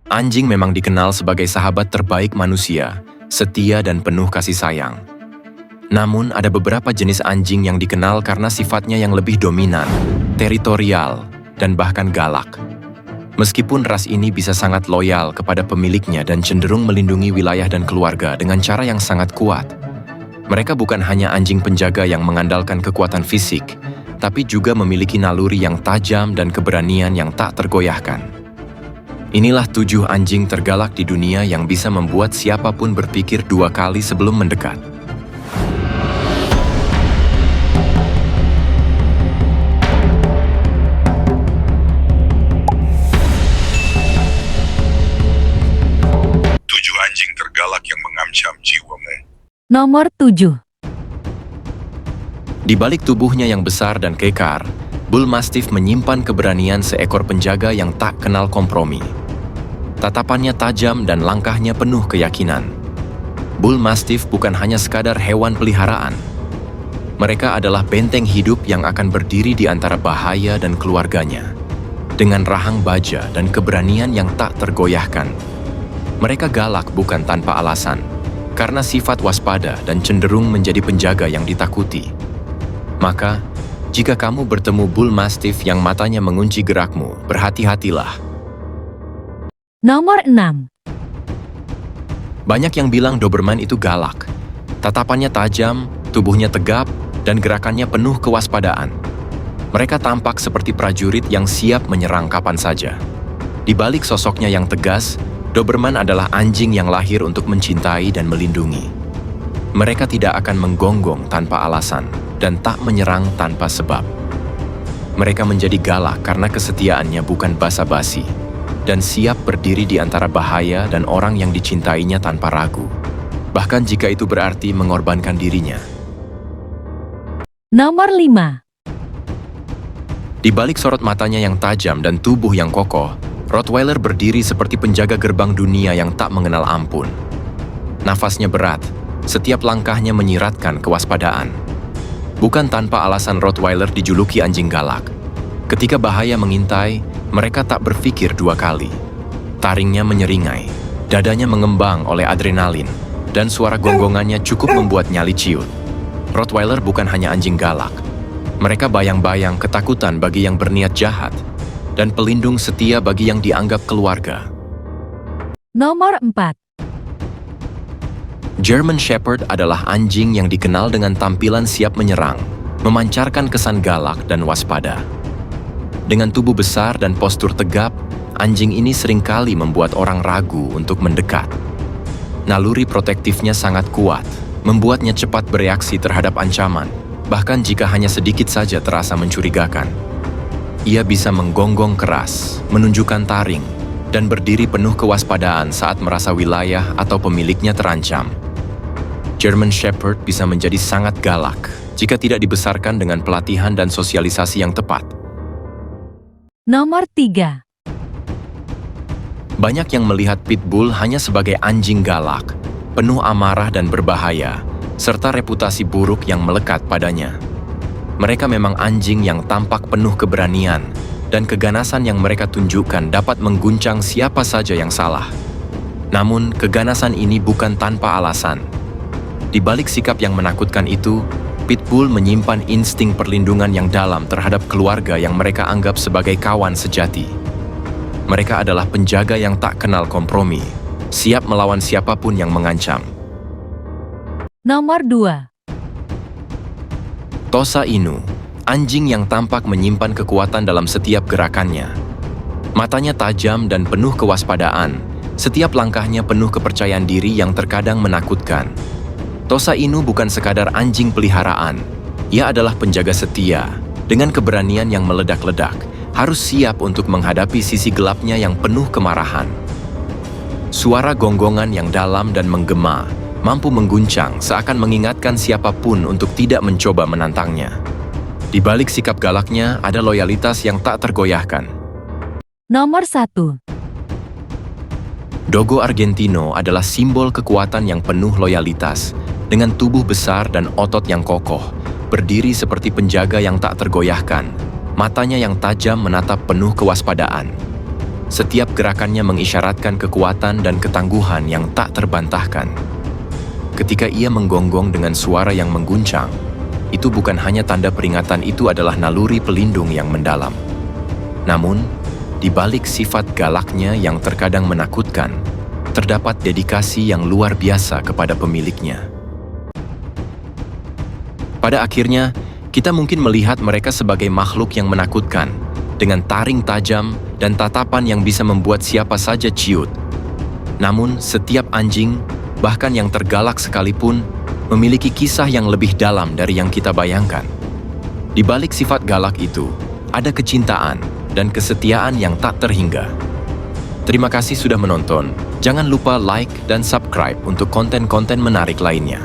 Anjing memang dikenal sebagai sahabat terbaik manusia, setia dan penuh kasih sayang. Namun, ada beberapa jenis anjing yang dikenal karena sifatnya yang lebih dominan, teritorial, dan bahkan galak. Meskipun ras ini bisa sangat loyal kepada pemiliknya dan cenderung melindungi wilayah dan keluarga dengan cara yang sangat kuat, mereka bukan hanya anjing penjaga yang mengandalkan kekuatan fisik, tapi juga memiliki naluri yang tajam dan keberanian yang tak tergoyahkan. Inilah 7 anjing tergalak di dunia yang bisa membuat siapapun berpikir 2 kali sebelum mendekat. Anjing tergalak yang mengancam jiwamu. Nomor 7. Di balik tubuhnya yang besar dan kekar, Bull Mastiff menyimpan keberanian seekor penjaga yang tak kenal kompromi. Tatapannya tajam dan langkahnya penuh keyakinan. Bull Mastiff bukan hanya sekadar hewan peliharaan. Mereka adalah benteng hidup yang akan berdiri di antara bahaya dan keluarganya. Dengan rahang baja dan keberanian yang tak tergoyahkan. Mereka galak bukan tanpa alasan, karena sifat waspada dan cenderung menjadi penjaga yang ditakuti. Maka, jika kamu bertemu Bull Mastiff yang matanya mengunci gerakmu, berhati-hatilah. Nomor 6. Banyak yang bilang Doberman itu galak. Tatapannya tajam, tubuhnya tegap, dan gerakannya penuh kewaspadaan. Mereka tampak seperti prajurit yang siap menyerang kapan saja. Di balik sosoknya yang tegas, Doberman adalah anjing yang lahir untuk mencintai dan melindungi. Mereka tidak akan menggonggong tanpa alasan dan tak menyerang tanpa sebab. Mereka menjadi galak karena kesetiaannya bukan basa-basi dan siap berdiri di antara bahaya dan orang yang dicintainya tanpa ragu, bahkan jika itu berarti mengorbankan dirinya. Nomor 5. Di balik sorot matanya yang tajam dan tubuh yang kokoh, Rottweiler berdiri seperti penjaga gerbang dunia yang tak mengenal ampun. Nafasnya berat, setiap langkahnya menyiratkan kewaspadaan. Bukan tanpa alasan Rottweiler dijuluki anjing galak. Ketika bahaya mengintai, mereka tak berpikir 2 kali. Taringnya menyeringai, dadanya mengembang oleh adrenalin, dan suara gonggongannya cukup membuat nyali ciut. Rottweiler bukan hanya anjing galak. Mereka bayang-bayang ketakutan bagi yang berniat jahat, dan pelindung setia bagi yang dianggap keluarga. Nomor 4. German Shepherd adalah anjing yang dikenal dengan tampilan siap menyerang, memancarkan kesan galak dan waspada. Dengan tubuh besar dan postur tegap, anjing ini seringkali membuat orang ragu untuk mendekat. Naluri protektifnya sangat kuat, membuatnya cepat bereaksi terhadap ancaman, bahkan jika hanya sedikit saja terasa mencurigakan. Ia bisa menggonggong keras, menunjukkan taring, dan berdiri penuh kewaspadaan saat merasa wilayah atau pemiliknya terancam. German Shepherd bisa menjadi sangat galak jika tidak dibesarkan dengan pelatihan dan sosialisasi yang tepat. Nomor 3. Banyak yang melihat Pitbull hanya sebagai anjing galak, penuh amarah dan berbahaya, serta reputasi buruk yang melekat padanya. Mereka memang anjing yang tampak penuh keberanian, dan keganasan yang mereka tunjukkan dapat mengguncang siapa saja yang salah. Namun, keganasan ini bukan tanpa alasan. Di balik sikap yang menakutkan itu, Pitbull menyimpan insting perlindungan yang dalam terhadap keluarga yang mereka anggap sebagai kawan sejati. Mereka adalah penjaga yang tak kenal kompromi, siap melawan siapapun yang mengancam. Nomor 2. Tosa Inu, anjing yang tampak menyimpan kekuatan dalam setiap gerakannya. Matanya tajam dan penuh kewaspadaan, setiap langkahnya penuh kepercayaan diri yang terkadang menakutkan. Tosa Inu bukan sekadar anjing peliharaan, ia adalah penjaga setia, dengan keberanian yang meledak-ledak, harus siap untuk menghadapi sisi gelapnya yang penuh kemarahan. Suara gonggongan yang dalam dan menggema, mampu mengguncang seakan mengingatkan siapapun untuk tidak mencoba menantangnya. Di balik sikap galaknya ada loyalitas yang tak tergoyahkan. Nomor 1. Dogo Argentino adalah simbol kekuatan yang penuh loyalitas, dengan tubuh besar dan otot yang kokoh, berdiri seperti penjaga yang tak tergoyahkan, matanya yang tajam menatap penuh kewaspadaan. Setiap gerakannya mengisyaratkan kekuatan dan ketangguhan yang tak terbantahkan. Ketika ia menggonggong dengan suara yang mengguncang, itu bukan hanya tanda peringatan, itu adalah naluri pelindung yang mendalam. Namun, di balik sifat galaknya yang terkadang menakutkan, terdapat dedikasi yang luar biasa kepada pemiliknya. Pada akhirnya, kita mungkin melihat mereka sebagai makhluk yang menakutkan, dengan taring tajam dan tatapan yang bisa membuat siapa saja ciut. Namun, setiap anjing, bahkan yang tergalak sekalipun, memiliki kisah yang lebih dalam dari yang kita bayangkan. Di balik sifat galak itu, ada kecintaan dan kesetiaan yang tak terhingga. Terima kasih sudah menonton. Jangan lupa like dan subscribe untuk konten-konten menarik lainnya.